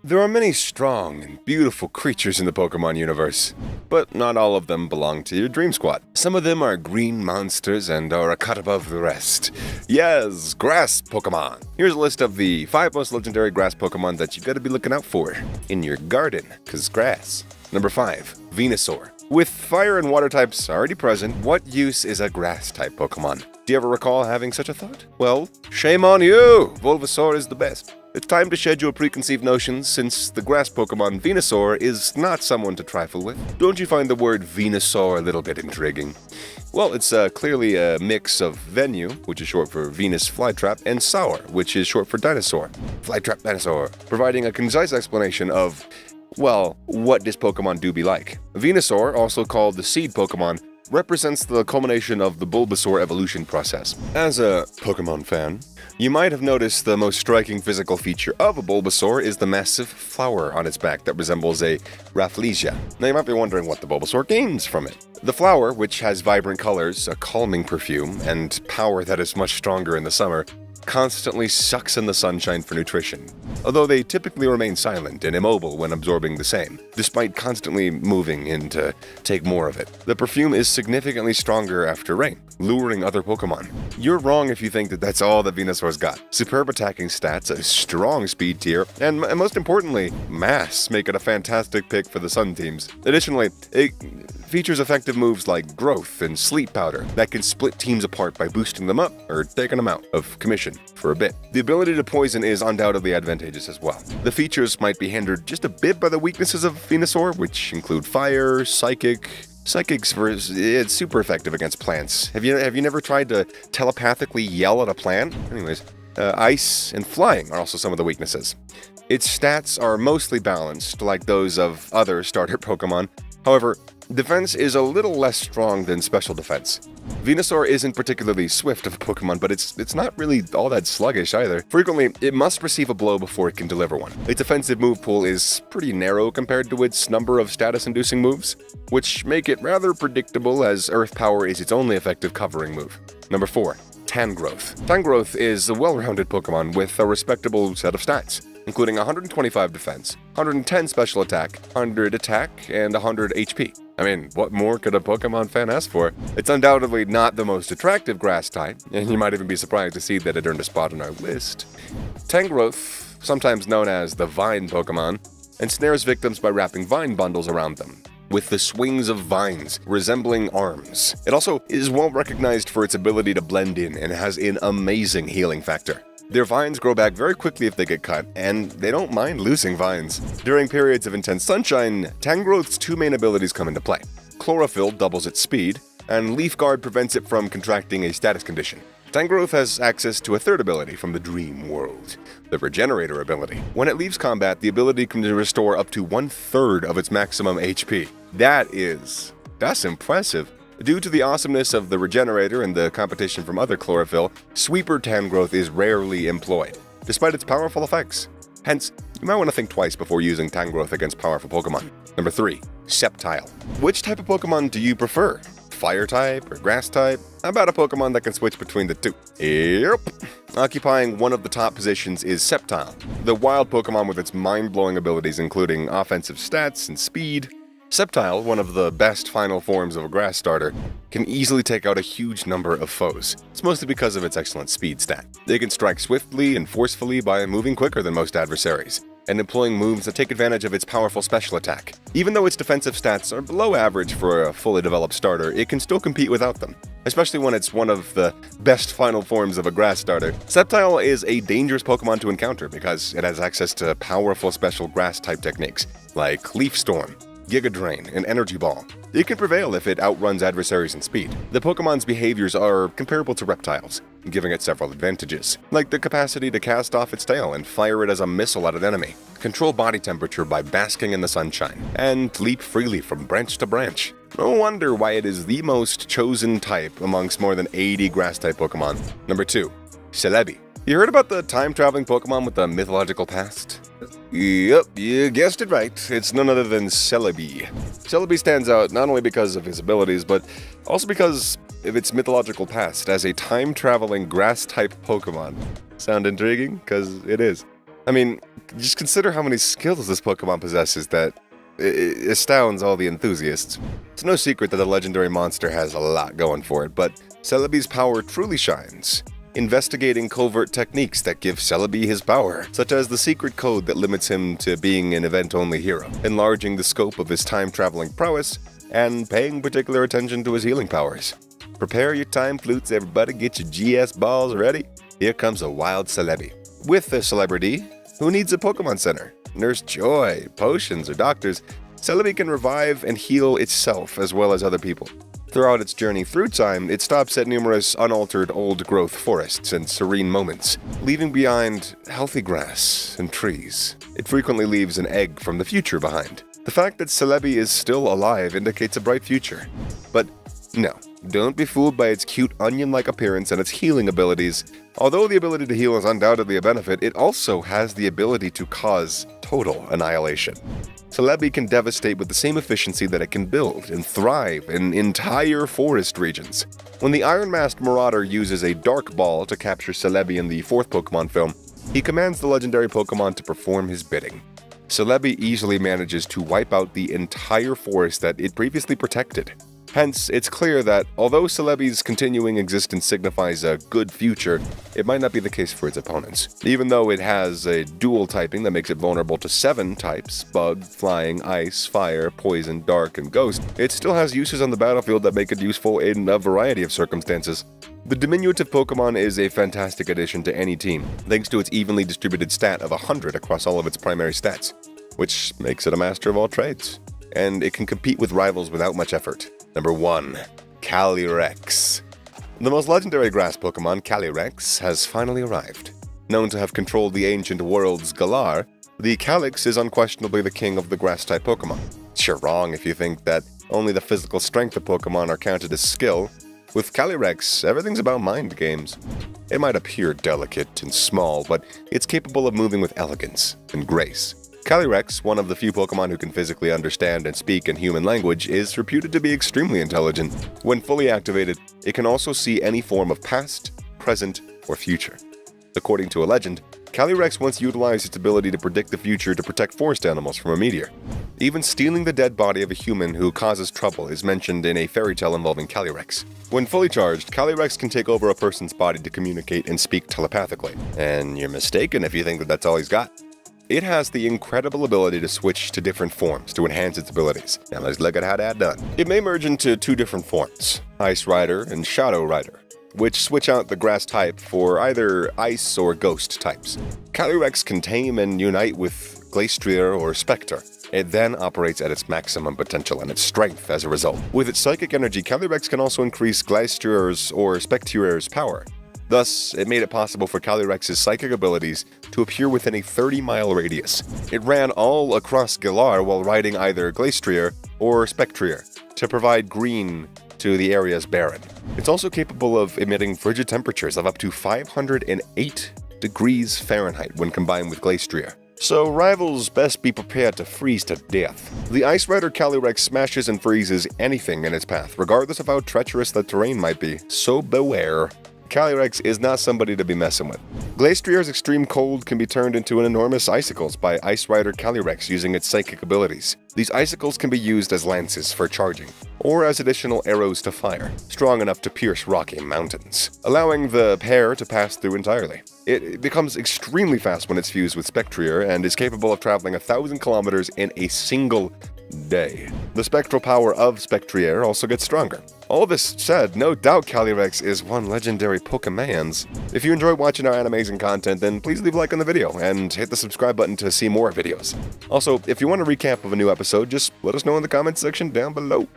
There are many strong and beautiful creatures in the Pokemon universe, but not all of them belong to your Dream Squad. Some of them are green monsters and are a cut above the rest. Yes, grass Pokemon. Here's a list of the 5 most legendary grass Pokemon that you gotta be looking out for in your garden, cause grass. Number 5, Venusaur. With fire and water types already present, what use is a grass-type Pokemon? Do you ever recall having such a thought? Well, shame on you! Bulbasaur is the best. It's time to shed your preconceived notions, since the grass Pokemon Venusaur is not someone to trifle with. Don't you find the word Venusaur a little bit intriguing? Well, it's clearly a mix of Venu, which is short for Venus Flytrap, and Saur, which is short for dinosaur. Flytrap dinosaur, providing a concise explanation of, well, what this Pokemon do be like. Venusaur, also called the Seed Pokemon, represents the culmination of the Bulbasaur evolution process. As a Pokemon fan, you might have noticed the most striking physical feature of a Bulbasaur is the massive flower on its back that resembles a Rafflesia. Now you might be wondering what the Bulbasaur gains from it. The flower, which has vibrant colors, a calming perfume, and power that is much stronger in the summer, constantly sucks in the sunshine for nutrition, although they typically remain silent and immobile when absorbing the same, despite constantly moving in to take more of it. The perfume is significantly stronger after rain, luring other Pokemon. You're wrong if you think that that's all that Venusaur's got. Superb attacking stats, a strong speed tier, and most importantly, mass make it a fantastic pick for the Sun teams. Additionally, it features effective moves like Growth and Sleep Powder that can split teams apart by boosting them up or taking them out of commission for a bit. The ability to poison is undoubtedly advantageous as well. The features might be hindered just a bit by the weaknesses of Venusaur, which include Fire, Psychic. It's super effective against plants. Have you never tried to telepathically yell at a plant? Anyways, Ice and Flying are also some of the weaknesses. Its stats are mostly balanced, like those of other starter Pokemon. However, defense is a little less strong than special defense. Venusaur isn't particularly swift of a Pokemon, but it's not really all that sluggish either. Frequently, it must receive a blow before it can deliver one. Its offensive move pool is pretty narrow compared to its number of status-inducing moves, which make it rather predictable as Earth Power is its only effective covering move. Number 4, Tangrowth. Tangrowth is a well-rounded Pokemon with a respectable set of stats, including 125 defense, 110 special attack, 100 attack, and 100 HP. I mean, what more could a Pokemon fan ask for? It's undoubtedly not the most attractive grass type, and you might even be surprised to see that it earned a spot on our list. Tangrowth, sometimes known as the Vine Pokemon, ensnares victims by wrapping vine bundles around them, with the swings of vines resembling arms. It also is well recognized for its ability to blend in and has an amazing healing factor. Their vines grow back very quickly if they get cut, and they don't mind losing vines. During periods of intense sunshine, Tangrowth's 2 main abilities come into play. Chlorophyll doubles its speed, and Leaf Guard prevents it from contracting a status condition. Tangrowth has access to a third ability from the Dream World, the Regenerator ability. When it leaves combat, the ability can restore up to 1/3 of its maximum HP. That's impressive. Due to the awesomeness of the Regenerator and the competition from other Chlorophyll, Sweeper Tangrowth is rarely employed, despite its powerful effects. Hence, you might want to think twice before using Tangrowth against powerful Pokemon. Number 3, Sceptile. Which type of Pokemon do you prefer? Fire type or grass type? How about a Pokemon that can switch between the two? Yep. Occupying one of the top positions is Sceptile, the wild Pokemon with its mind-blowing abilities including offensive stats and speed. Sceptile, one of the best final forms of a grass starter, can easily take out a huge number of foes. It's mostly because of its excellent speed stat. They can strike swiftly and forcefully by moving quicker than most adversaries, and employing moves that take advantage of its powerful special attack. Even though its defensive stats are below average for a fully developed starter, it can still compete without them, especially when it's one of the best final forms of a grass starter. Sceptile is a dangerous Pokemon to encounter because it has access to powerful special grass-type techniques, like Leaf Storm, Giga Drain, and Energy Ball. It can prevail if it outruns adversaries in speed. The Pokemon's behaviors are comparable to reptiles, giving it several advantages, like the capacity to cast off its tail and fire it as a missile at an enemy, control body temperature by basking in the sunshine, and leap freely from branch to branch. No wonder why it is the most chosen type amongst more than 80 grass-type Pokemon. Number 2, Celebi. You heard about the time-traveling Pokemon with a mythological past? Yep, you guessed it right. It's none other than Celebi. Celebi stands out not only because of his abilities, but also because of its mythological past as a time-traveling grass-type Pokemon. Sound intriguing? Because it is. I mean, Just consider how many skills this Pokemon possesses that it astounds all the enthusiasts. It's no secret that the legendary monster has a lot going for it, but Celebi's power truly shines. Investigating covert techniques that give Celebi his power, such as the secret code that limits him to being an event-only hero, enlarging the scope of his time-traveling prowess, and paying particular attention to his healing powers. Prepare your time flutes, everybody, get your GS balls ready. Here comes a wild Celebi. With a celebrity, who needs a Pokemon Center? Nurse Joy, potions, or doctors, Celebi can revive and heal itself as well as other people. Throughout its journey through time, it stops at numerous unaltered old-growth forests and serene moments, leaving behind healthy grass and trees. It frequently leaves an egg from the future behind. The fact that Celebi is still alive indicates a bright future. But no, don't be fooled by its cute onion-like appearance and its healing abilities. Although the ability to heal is undoubtedly a benefit, it also has the ability to cause total annihilation. Celebi can devastate with the same efficiency that it can build and thrive in entire forest regions. When the Iron-Masked Marauder uses a Dark Ball to capture Celebi in the 4th Pokemon film, he commands the legendary Pokemon to perform his bidding. Celebi easily manages to wipe out the entire forest that it previously protected. Hence, it's clear that although Celebi's continuing existence signifies a good future, it might not be the case for its opponents. Even though it has a dual typing that makes it vulnerable to 7 types, bug, flying, ice, fire, poison, dark, and ghost, it still has uses on the battlefield that make it useful in a variety of circumstances. The diminutive Pokemon is a fantastic addition to any team, thanks to its evenly distributed stat of 100 across all of its primary stats, which makes it a master of all trades. And it can compete with rivals without much effort. Number 1. Calyrex. The most legendary grass Pokemon, Calyrex, has finally arrived. Known to have controlled the ancient world's Galar, the Calyx is unquestionably the king of the grass-type Pokemon. You're wrong if you think that only the physical strength of Pokemon are counted as skill. With Calyrex, everything's about mind games. It might appear delicate and small, but it's capable of moving with elegance and grace. Calyrex, one of the few Pokemon who can physically understand and speak in human language, is reputed to be extremely intelligent. When fully activated, it can also see any form of past, present, or future. According to a legend, Calyrex once utilized its ability to predict the future to protect forest animals from a meteor. Even stealing the dead body of a human who causes trouble is mentioned in a fairy tale involving Calyrex. When fully charged, Calyrex can take over a person's body to communicate and speak telepathically. And you're mistaken if you think that that's all he's got. It has the incredible ability to switch to different forms to enhance its abilities. Now let's look at how that's done. It may merge into 2 different forms, Ice Rider and Shadow Rider, which switch out the grass type for either ice or ghost types. Calyrex can tame and unite with Glastrier or Spectre. It then operates at its maximum potential and its strength as a result. With its psychic energy, Calyrex can also increase Glastrier's or Spectre's power. Thus, it made it possible for Calyrex's psychic abilities to appear within a 30-mile radius. It ran all across Galar while riding either Glastrier or Spectrier to provide green to the area's barren. It's also capable of emitting frigid temperatures of up to 508 degrees Fahrenheit when combined with Glastrier. So rivals best be prepared to freeze to death. The Ice Rider Calyrex smashes and freezes anything in its path, regardless of how treacherous the terrain might be, so beware. Calyrex is not somebody to be messing with. Glastrier's extreme cold can be turned into an enormous icicles by Ice Rider Calyrex using its psychic abilities. These icicles can be used as lances for charging, or as additional arrows to fire, strong enough to pierce rocky mountains, allowing the pair to pass through entirely. It becomes extremely fast when it's fused with Spectrier and is capable of traveling 1,000 kilometers in a single day. The spectral power of Spectrier also gets stronger. All this said, no doubt Calyrex is one legendary Pokemans. If you enjoy watching our Animezing content, then please leave a like on the video and hit the subscribe button to see more videos. Also, if you want a recap of a new episode, just let us know in the comments section down below.